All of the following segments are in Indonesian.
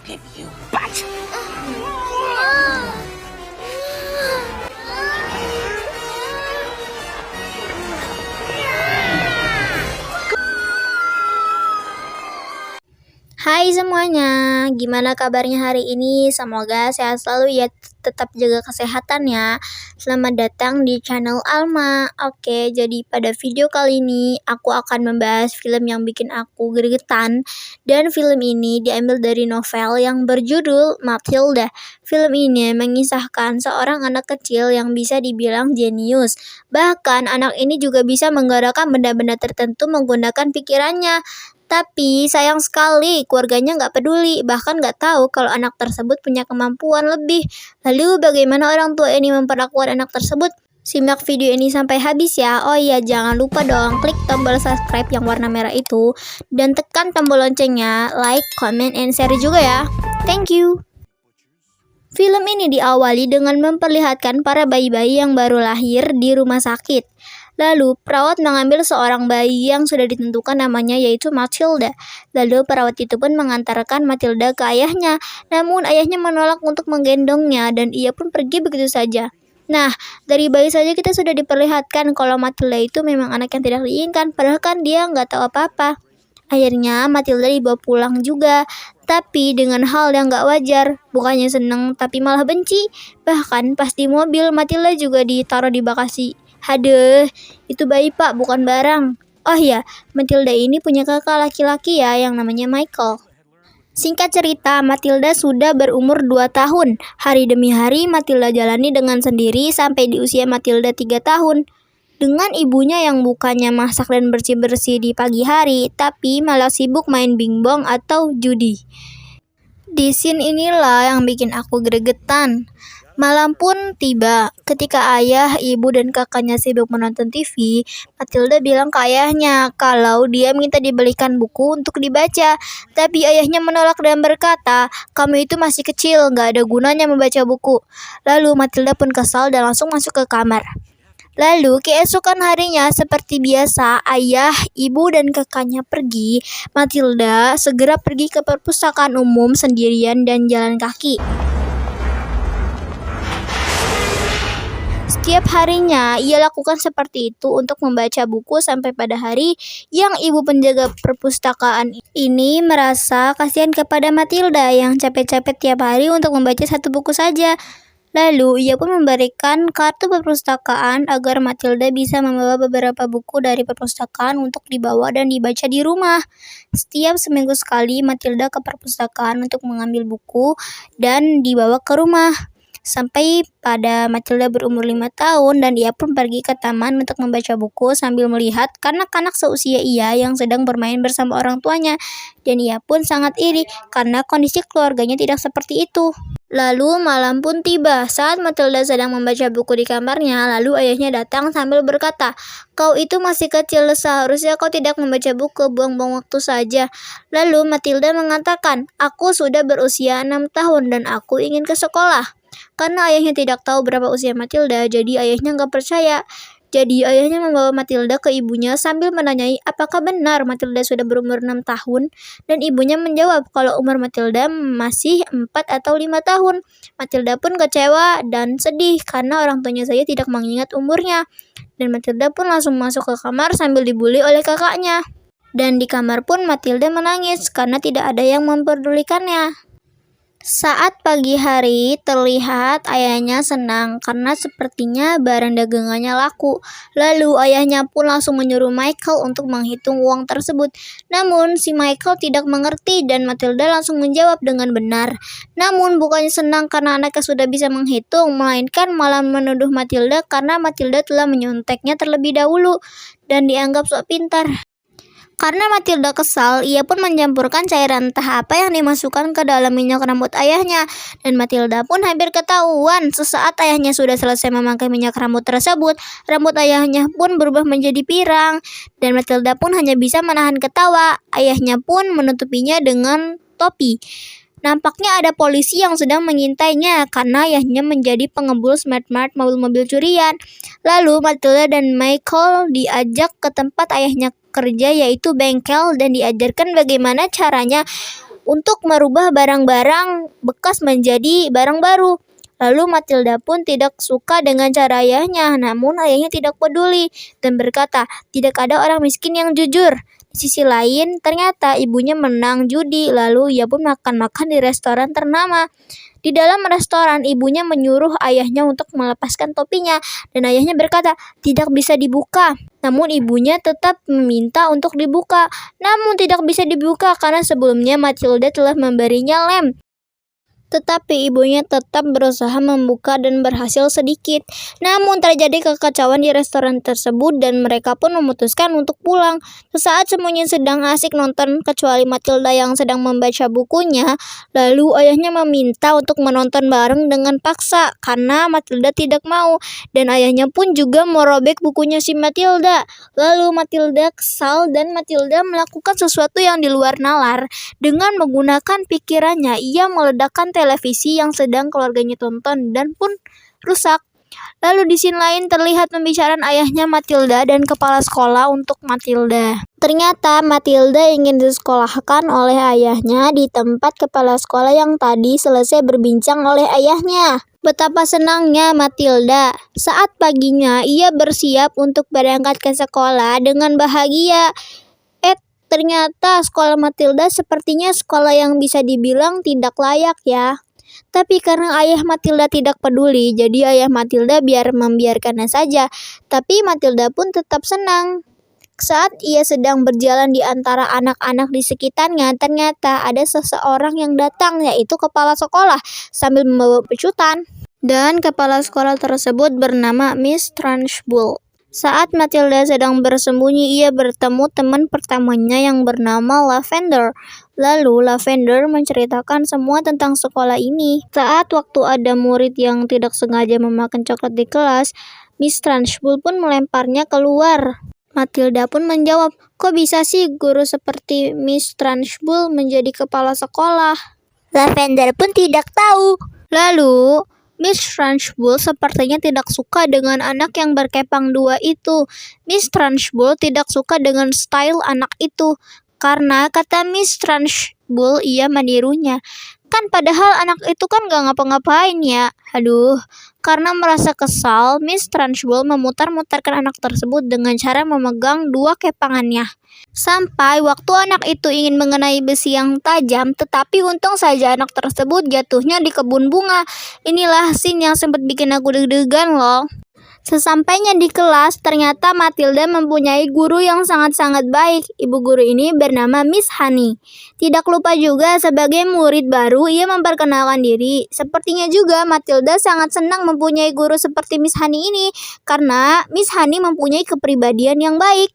give you back. Hai semuanya, gimana kabarnya hari ini? Semoga sehat selalu ya, tetap jaga kesehatan ya. Selamat datang di channel Alma. Oke, jadi pada video kali ini aku akan membahas film yang bikin aku gregetan. Dan film ini diambil dari novel yang berjudul Matilda. Film ini mengisahkan seorang anak kecil yang bisa dibilang jenius. Bahkan anak ini juga bisa menggerakkan benda-benda tertentu menggunakan pikirannya. Tapi sayang sekali keluarganya nggak peduli, bahkan nggak tahu kalau anak tersebut punya kemampuan lebih. Lalu bagaimana orang tua ini memperlakukan anak tersebut? Simak video ini sampai habis ya. Oh iya, jangan lupa dong klik tombol subscribe yang warna merah itu dan tekan tombol loncengnya, like, comment, and share juga ya. Thank you. Film ini diawali dengan memperlihatkan para bayi-bayi yang baru lahir di rumah sakit. Lalu, perawat mengambil seorang bayi yang sudah ditentukan namanya yaitu Matilda. Lalu, perawat itu pun mengantarkan Matilda ke ayahnya. Namun, ayahnya menolak untuk menggendongnya dan ia pun pergi begitu saja. Nah, dari bayi saja kita sudah diperlihatkan kalau Matilda itu memang anak yang tidak diinginkan, padahal kan dia nggak tahu apa-apa. Akhirnya, Matilda dibawa pulang juga, tapi dengan hal yang nggak wajar. Bukannya seneng, tapi malah benci. Bahkan pas di mobil, Matilda juga ditaruh di bagasi. Haduh, itu bayi pak, bukan barang. Oh ya, Matilda ini punya kakak laki-laki ya yang namanya Michael. Singkat cerita, Matilda sudah berumur 2 tahun. Hari demi hari, Matilda jalani dengan sendiri sampai di usia Matilda 3 tahun. Dengan ibunya yang bukannya masak dan bersih-bersih di pagi hari, tapi malah sibuk main bingbong atau judi. Di scene inilah yang bikin aku gregetan. Malam pun tiba. Ketika ayah, ibu, dan kakaknya sibuk menonton TV, Matilda bilang ke ayahnya kalau dia minta dibelikan buku untuk dibaca. Tapi ayahnya menolak dan berkata, "Kamu itu masih kecil, gak ada gunanya membaca buku." Lalu Matilda pun kesal dan langsung masuk ke kamar. Lalu keesokan harinya seperti biasa, ayah, ibu, dan kakaknya pergi. Matilda segera pergi ke perpustakaan umum sendirian dan jalan kaki. Setiap harinya ia lakukan seperti itu untuk membaca buku sampai pada hari yang ibu penjaga perpustakaan ini merasa kasihan kepada Matilda yang capek-capek tiap hari untuk membaca satu buku saja. Lalu ia pun memberikan kartu perpustakaan agar Matilda bisa membawa beberapa buku dari perpustakaan untuk dibawa dan dibaca di rumah. Setiap seminggu sekali Matilda ke perpustakaan untuk mengambil buku dan dibawa ke rumah. Sampai pada Matilda berumur 5 tahun dan ia pun pergi ke taman untuk membaca buku sambil melihat kanak-kanak seusia ia yang sedang bermain bersama orang tuanya. Dan ia pun sangat iri karena kondisi keluarganya tidak seperti itu. Lalu malam pun tiba saat Matilda sedang membaca buku di kamarnya, lalu ayahnya datang sambil berkata, "Kau itu masih kecil, seharusnya kau tidak membaca buku, buang-buang waktu saja." Lalu Matilda mengatakan, "Aku sudah berusia 6 tahun dan aku ingin ke sekolah." Karena ayahnya tidak tahu berapa usia Matilda, jadi ayahnya nggak percaya. Jadi ayahnya membawa Matilda ke ibunya sambil menanyai apakah benar Matilda sudah berumur 6 tahun. Dan ibunya menjawab kalau umur Matilda masih 4 atau 5 tahun. Matilda pun kecewa dan sedih karena orang tuanya saja tidak mengingat umurnya. Dan Matilda pun langsung masuk ke kamar sambil dibully oleh kakaknya. Dan di kamar pun Matilda menangis karena tidak ada yang memperdulikannya. Saat pagi hari, terlihat ayahnya senang karena sepertinya barang dagangannya laku. Lalu ayahnya pun langsung menyuruh Michael untuk menghitung uang tersebut. Namun si Michael tidak mengerti dan Matilda langsung menjawab dengan benar. Namun bukannya senang karena anaknya sudah bisa menghitung, melainkan malah menuduh Matilda karena Matilda telah menyonteknya terlebih dahulu dan dianggap sok pintar. Karena Matilda kesal, ia pun mencampurkan cairan entah apa yang dimasukkan ke dalam minyak rambut ayahnya. Dan Matilda pun hampir ketahuan sesaat ayahnya sudah selesai memakai minyak rambut tersebut. Rambut ayahnya pun berubah menjadi pirang. Dan Matilda pun hanya bisa menahan ketawa. Ayahnya pun menutupinya dengan topi. Nampaknya ada polisi yang sedang mengintainya karena ayahnya menjadi pengebul smart-smart mobil-mobil curian. Lalu Matilda dan Michael diajak ke tempat ayahnya kerja yaitu bengkel dan diajarkan bagaimana caranya untuk merubah barang-barang bekas menjadi barang baru. Lalu Matilda pun tidak suka dengan cara ayahnya, namun ayahnya tidak peduli dan berkata, tidak ada orang miskin yang jujur. Di sisi lain, ternyata ibunya menang judi, lalu ia pun makan-makan di restoran ternama. Di dalam restoran, ibunya menyuruh ayahnya untuk melepaskan topinya, dan ayahnya berkata, tidak bisa dibuka. Namun ibunya tetap meminta untuk dibuka. Namun tidak bisa dibuka karena sebelumnya Matilda telah memberinya lem. Tetapi ibunya tetap berusaha membuka dan berhasil sedikit. Namun terjadi kekacauan di restoran tersebut dan mereka pun memutuskan untuk pulang. Sesaat semuanya sedang asik nonton kecuali Matilda yang sedang membaca bukunya. Lalu ayahnya meminta untuk menonton bareng dengan paksa karena Matilda tidak mau. Dan ayahnya pun juga merobek bukunya si Matilda. Lalu Matilda kesal dan Matilda melakukan sesuatu yang di luar nalar. Dengan menggunakan pikirannya, ia meledakkan televisi yang sedang keluarganya tonton dan pun rusak. Lalu di scene lain terlihat pembicaraan ayahnya Matilda dan kepala sekolah untuk Matilda. Ternyata Matilda ingin disekolahkan oleh ayahnya di tempat kepala sekolah yang tadi selesai berbincang oleh ayahnya. Betapa senangnya Matilda. Saat paginya ia bersiap untuk berangkat ke sekolah dengan bahagia. Ternyata sekolah Matilda sepertinya sekolah yang bisa dibilang tidak layak ya. Tapi karena ayah Matilda tidak peduli, jadi ayah Matilda membiarkannya saja. Tapi Matilda pun tetap senang. Saat ia sedang berjalan di antara anak-anak di sekitarnya, ternyata ada seseorang yang datang, yaitu kepala sekolah, sambil membawa pecutan. Dan kepala sekolah tersebut bernama Miss Trunchbull. Saat Matilda sedang bersembunyi, ia bertemu teman pertamanya yang bernama Lavender. Lalu Lavender menceritakan semua tentang sekolah ini. Saat waktu ada murid yang tidak sengaja memakan coklat di kelas, Miss Trunchbull pun melemparnya keluar. Matilda pun menjawab, kok bisa sih guru seperti Miss Trunchbull menjadi kepala sekolah? Lavender pun tidak tahu. Lalu Miss Trunchbull sepertinya tidak suka dengan anak yang berkepang dua itu. Miss Trunchbull tidak suka dengan style anak itu. Karena kata Miss Trunchbull ia menirunya. Kan padahal anak itu kan gak ngapa-ngapain ya. Aduh, karena merasa kesal, Miss Trunchbull memutar-mutarkan anak tersebut dengan cara memegang dua kepangannya. Sampai waktu anak itu ingin mengenai besi yang tajam, tetapi untung saja anak tersebut jatuhnya di kebun bunga. Inilah scene yang sempat bikin aku deg-degan loh. Sesampainya di kelas, ternyata Matilda mempunyai guru yang sangat-sangat baik. Ibu guru ini bernama Miss Honey. Tidak lupa juga sebagai murid baru, ia memperkenalkan diri. Sepertinya juga Matilda sangat senang mempunyai guru seperti Miss Honey ini, karena Miss Honey mempunyai kepribadian yang baik.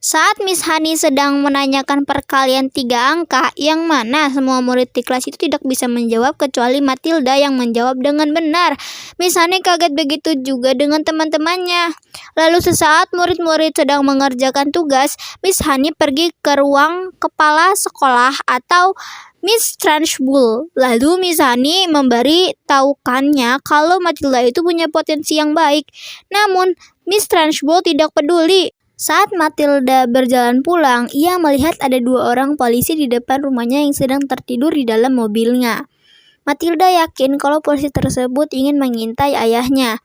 Saat Miss Honey sedang menanyakan perkalian 3 angka, yang mana semua murid di kelas itu tidak bisa menjawab kecuali Matilda yang menjawab dengan benar. Miss Honey kaget begitu juga dengan teman-temannya. Lalu sesaat murid-murid sedang mengerjakan tugas, Miss Honey pergi ke ruang kepala sekolah atau Miss Trunchbull. Lalu Miss Honey memberitahukannya kalau Matilda itu punya potensi yang baik. Namun Miss Trunchbull tidak peduli. Saat Matilda berjalan pulang, ia melihat ada 2 orang polisi di depan rumahnya yang sedang tertidur di dalam mobilnya. Matilda yakin kalau polisi tersebut ingin mengintai ayahnya.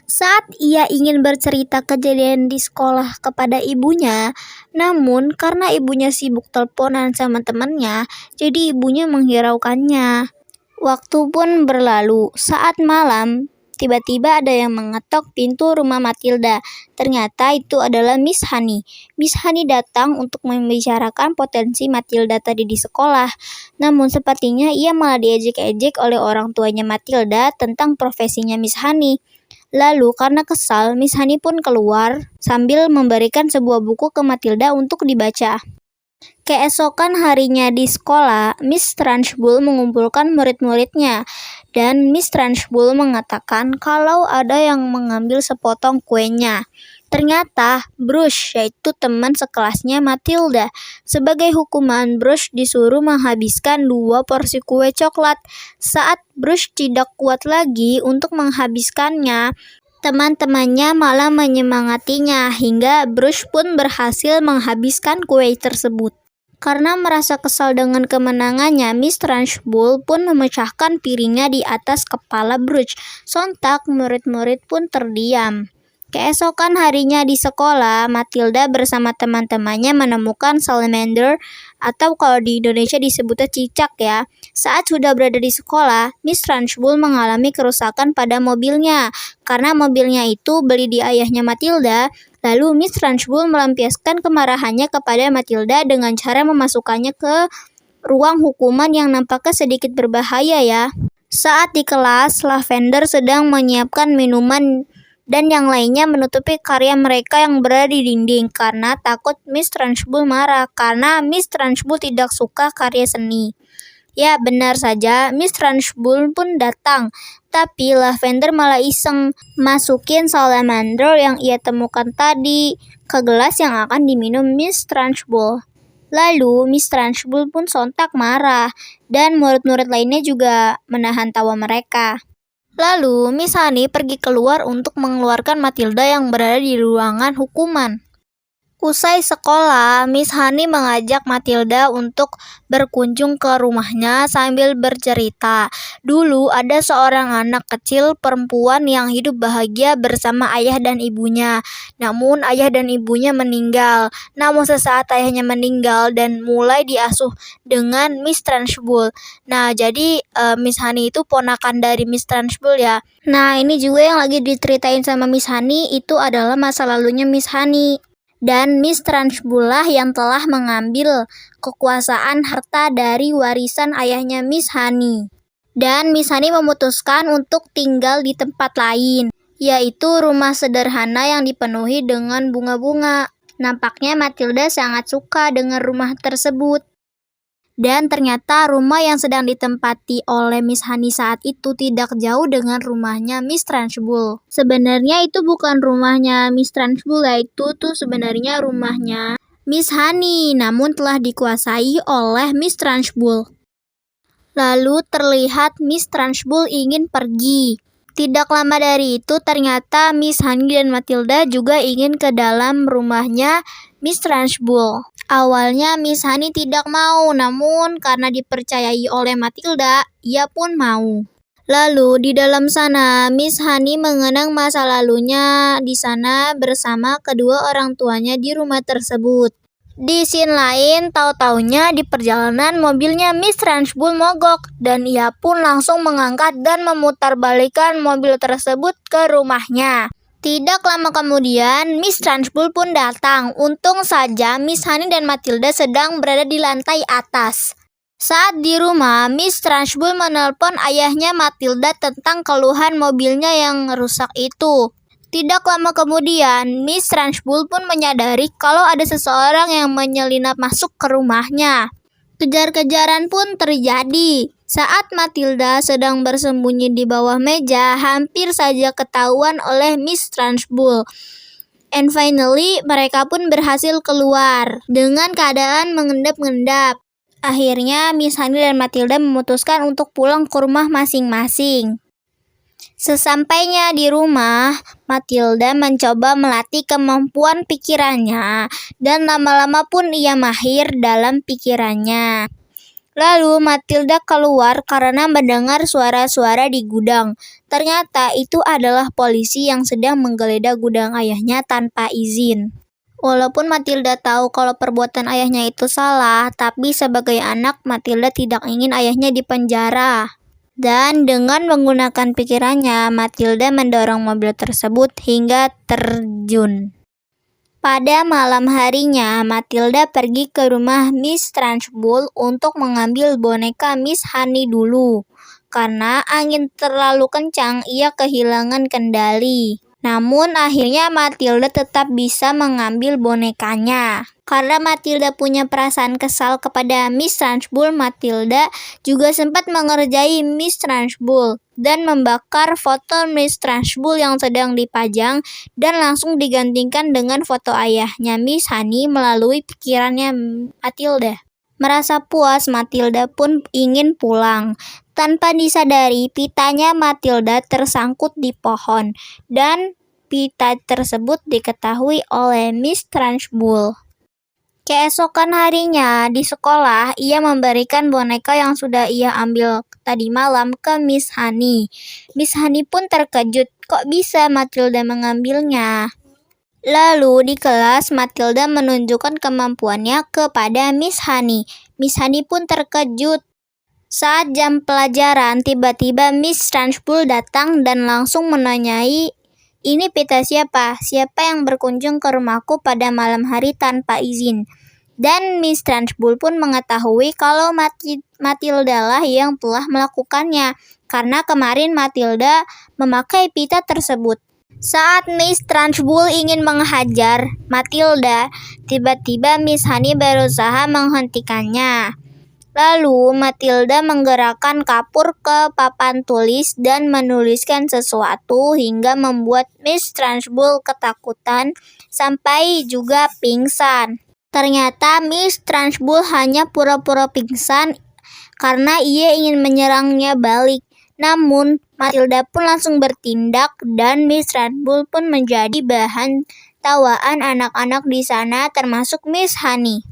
Saat ia ingin bercerita kejadian di sekolah kepada ibunya, namun karena ibunya sibuk teleponan sama temannya, jadi ibunya menghiraukannya. Waktu pun berlalu. Saat malam, tiba-tiba ada yang mengetok pintu rumah Matilda. Ternyata itu adalah Miss Honey. Miss Honey datang untuk membicarakan potensi Matilda tadi di sekolah. Namun sepertinya ia malah diejek-ejek oleh orang tuanya Matilda tentang profesinya Miss Honey. Lalu karena kesal, Miss Honey pun keluar sambil memberikan sebuah buku ke Matilda untuk dibaca. Keesokan harinya di sekolah, Miss Trunchbull mengumpulkan murid-muridnya. Dan Miss Trunchbull mengatakan kalau ada yang mengambil sepotong kuenya. Ternyata Bruce, yaitu teman sekelasnya Matilda. Sebagai hukuman, Bruce disuruh menghabiskan 2 porsi kue coklat. Saat Bruce tidak kuat lagi untuk menghabiskannya, teman-temannya malah menyemangatinya hingga Bruce pun berhasil menghabiskan kue tersebut. Karena merasa kesal dengan kemenangannya, Miss Trunchbull pun memecahkan piringnya di atas kepala Brooch. Sontak murid-murid pun terdiam. Keesokan harinya di sekolah, Matilda bersama teman-temannya menemukan salamander atau kalau di Indonesia disebutnya cicak ya. Saat sudah berada di sekolah, Miss Trunchbull mengalami kerusakan pada mobilnya. Karena mobilnya itu beli di ayahnya Matilda, lalu Miss Trunchbull melampiaskan kemarahannya kepada Matilda dengan cara memasukkannya ke ruang hukuman yang nampaknya sedikit berbahaya ya. Saat di kelas, Lavender sedang menyiapkan minuman dan yang lainnya menutupi karya mereka yang berada di dinding karena takut Miss Trunchbull marah karena Miss Trunchbull tidak suka karya seni. Ya, benar saja, Miss Trunchbull pun datang, tapi Lavender malah iseng masukin salamander yang ia temukan tadi ke gelas yang akan diminum Miss Trunchbull. Lalu Miss Trunchbull pun sontak marah, dan murid-murid lainnya juga menahan tawa mereka. Lalu, Miss Honey pergi keluar untuk mengeluarkan Matilda yang berada di ruangan hukuman. Usai sekolah, Miss Honey mengajak Matilda untuk berkunjung ke rumahnya sambil bercerita. Dulu ada seorang anak kecil perempuan yang hidup bahagia bersama ayah dan ibunya. Namun ayah dan ibunya meninggal. Namun sesaat ayahnya meninggal dan mulai diasuh dengan Miss Trunchbull. Nah, jadi Miss Honey itu ponakan dari Miss Trunchbull ya. Nah, ini juga yang lagi diceritain sama Miss Honey itu adalah masa lalunya Miss Honey. Dan Miss Trunchbull lah yang telah mengambil kekuasaan harta dari warisan ayahnya Miss Honey. Dan Miss Honey memutuskan untuk tinggal di tempat lain, yaitu rumah sederhana yang dipenuhi dengan bunga-bunga. Nampaknya Matilda sangat suka dengan rumah tersebut. Dan ternyata rumah yang sedang ditempati oleh Miss Honey saat itu tidak jauh dengan rumahnya Miss Trunchbull. Sebenarnya itu bukan rumahnya Miss Trunchbull, itu tuh sebenarnya rumahnya Miss Honey, namun telah dikuasai oleh Miss Trunchbull. Lalu terlihat Miss Trunchbull ingin pergi. Tidak lama dari itu ternyata Miss Honey dan Matilda juga ingin ke dalam rumahnya Miss Trunchbull. Awalnya Miss Honey tidak mau, namun karena dipercayai oleh Matilda, ia pun mau. Lalu di dalam sana, Miss Honey mengenang masa lalunya di sana bersama kedua orang tuanya di rumah tersebut. Di scene lain, tahu-taunya di perjalanan mobilnya Miss Trunchbull mogok dan ia pun langsung mengangkat dan memutarbalikkan mobil tersebut ke rumahnya. Tidak lama kemudian, Miss Trunchbull pun datang. Untung saja Miss Honey dan Matilda sedang berada di lantai atas. Saat di rumah, Miss Trunchbull menelpon ayahnya Matilda tentang keluhan mobilnya yang rusak itu. Tidak lama kemudian, Miss Trunchbull pun menyadari kalau ada seseorang yang menyelinap masuk ke rumahnya. Kejar-kejaran pun terjadi. Saat Matilda sedang bersembunyi di bawah meja, hampir saja ketahuan oleh Miss Trunchbull. And finally, mereka pun berhasil keluar dengan keadaan mengendap-endap. Akhirnya, Miss Honey dan Matilda memutuskan untuk pulang ke rumah masing-masing. Sesampainya di rumah, Matilda mencoba melatih kemampuan pikirannya dan lama-lama pun ia mahir dalam pikirannya. Lalu Matilda keluar karena mendengar suara-suara di gudang. Ternyata itu adalah polisi yang sedang menggeledah gudang ayahnya tanpa izin. Walaupun Matilda tahu kalau perbuatan ayahnya itu salah, tapi sebagai anak Matilda tidak ingin ayahnya dipenjara. Dan dengan menggunakan pikirannya, Matilda mendorong mobil tersebut hingga terjun. Pada malam harinya, Matilda pergi ke rumah Miss Trunchbull untuk mengambil boneka Miss Honey dulu. Karena angin terlalu kencang, ia kehilangan kendali. Namun akhirnya Matilda tetap bisa mengambil bonekanya. Karena Matilda punya perasaan kesal kepada Miss Trunchbull, Matilda juga sempat mengerjai Miss Trunchbull dan membakar foto Miss Trunchbull yang sedang dipajang dan langsung digantikan dengan foto ayahnya Miss Honey melalui pikirannya Matilda. Merasa puas, Matilda pun ingin pulang. Tanpa disadari, pitanya Matilda tersangkut di pohon dan pita tersebut diketahui oleh Miss Trunchbull. Keesokan harinya di sekolah, ia memberikan boneka yang sudah ia ambil tadi malam ke Miss Honey. Miss Honey pun terkejut, kok bisa Matilda mengambilnya? Lalu di kelas, Matilda menunjukkan kemampuannya kepada Miss Honey. Miss Honey pun terkejut. Saat jam pelajaran, tiba-tiba Miss Trunchbull datang dan langsung menanyai, "Ini pita siapa? Siapa yang berkunjung ke rumahku pada malam hari tanpa izin?" Dan Miss Trunchbull pun mengetahui kalau Matilda lah yang telah melakukannya, karena kemarin Matilda memakai pita tersebut. Saat Miss Trunchbull ingin menghajar Matilda, tiba-tiba Miss Honey berusaha menghentikannya. Lalu Matilda menggerakkan kapur ke papan tulis dan menuliskan sesuatu hingga membuat Miss Trunchbull ketakutan sampai juga pingsan. Ternyata Miss Trunchbull hanya pura-pura pingsan karena ia ingin menyerangnya balik. Namun Matilda pun langsung bertindak dan Miss Trunchbull pun menjadi bahan tawaan anak-anak di sana termasuk Miss Honey.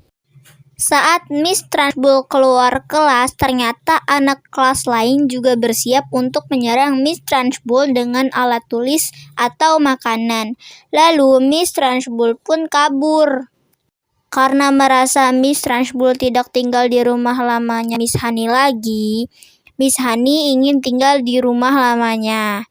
Saat Miss Trunchbull keluar kelas, ternyata anak kelas lain juga bersiap untuk menyerang Miss Trunchbull dengan alat tulis atau makanan. Lalu Miss Trunchbull pun kabur. Karena merasa Miss Trunchbull tidak tinggal di rumah lamanya Miss Honey lagi, Miss Honey ingin tinggal di rumah lamanya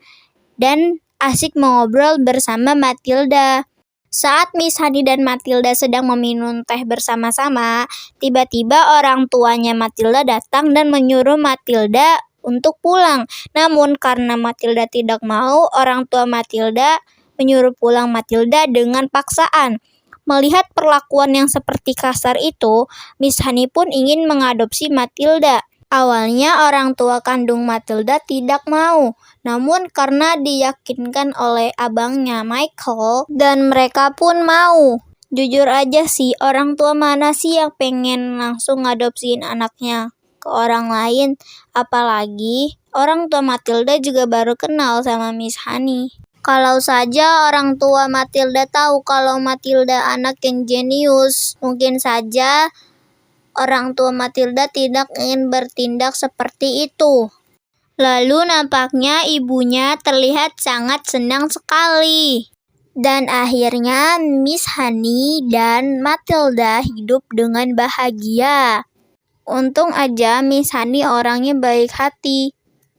dan asik mengobrol bersama Matilda. Saat Miss Honey dan Matilda sedang meminum teh bersama-sama, tiba-tiba orang tuanya Matilda datang dan menyuruh Matilda untuk pulang. Namun karena Matilda tidak mau, orang tua Matilda menyuruh pulang Matilda dengan paksaan. Melihat perlakuan yang seperti kasar itu, Miss Honey pun ingin mengadopsi Matilda. Awalnya orang tua kandung Matilda tidak mau, namun karena diyakinkan oleh abangnya Michael dan mereka pun mau. Jujur aja sih, orang tua mana sih yang pengen langsung ngadopsiin anaknya ke orang lain? Apalagi orang tua Matilda juga baru kenal sama Miss Honey. Kalau saja orang tua Matilda tahu kalau Matilda anak yang jenius, mungkin saja orang tua Matilda tidak ingin bertindak seperti itu. Lalu nampaknya ibunya terlihat sangat senang sekali. Dan akhirnya Miss Honey dan Matilda hidup dengan bahagia. Untung aja Miss Honey orangnya baik hati.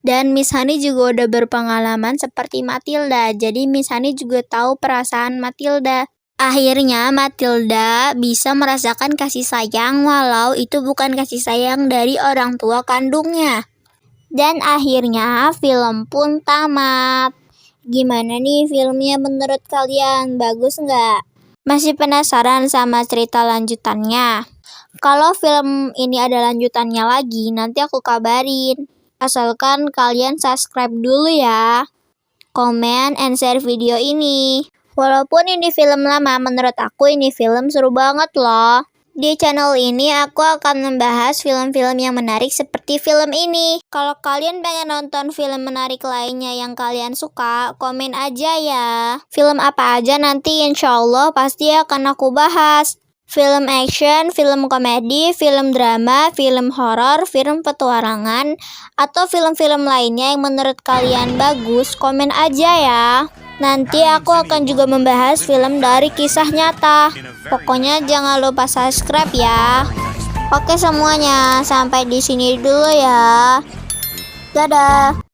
Dan Miss Honey juga udah berpengalaman seperti Matilda. Jadi Miss Honey juga tahu perasaan Matilda. Akhirnya Matilda bisa merasakan kasih sayang walau itu bukan kasih sayang dari orang tua kandungnya. Dan akhirnya film pun tamat. Gimana nih filmnya menurut kalian? Bagus nggak? Masih penasaran sama cerita lanjutannya? Kalau film ini ada lanjutannya lagi, nanti aku kabarin. Asalkan kalian subscribe dulu ya. Comment and share video ini. Walaupun ini film lama, menurut aku ini film seru banget loh. Di channel ini aku akan membahas film-film yang menarik seperti film ini. Kalau kalian pengen nonton film menarik lainnya yang kalian suka, komen aja ya. Film apa aja nanti insya Allah pasti akan aku bahas. Film action, film komedi, film drama, film horor, film petualangan, atau film-film lainnya yang menurut kalian bagus, komen aja ya. Nanti aku akan juga membahas film dari kisah nyata. Pokoknya jangan lupa subscribe ya. Oke semuanya, sampai di sini dulu ya. Dadah.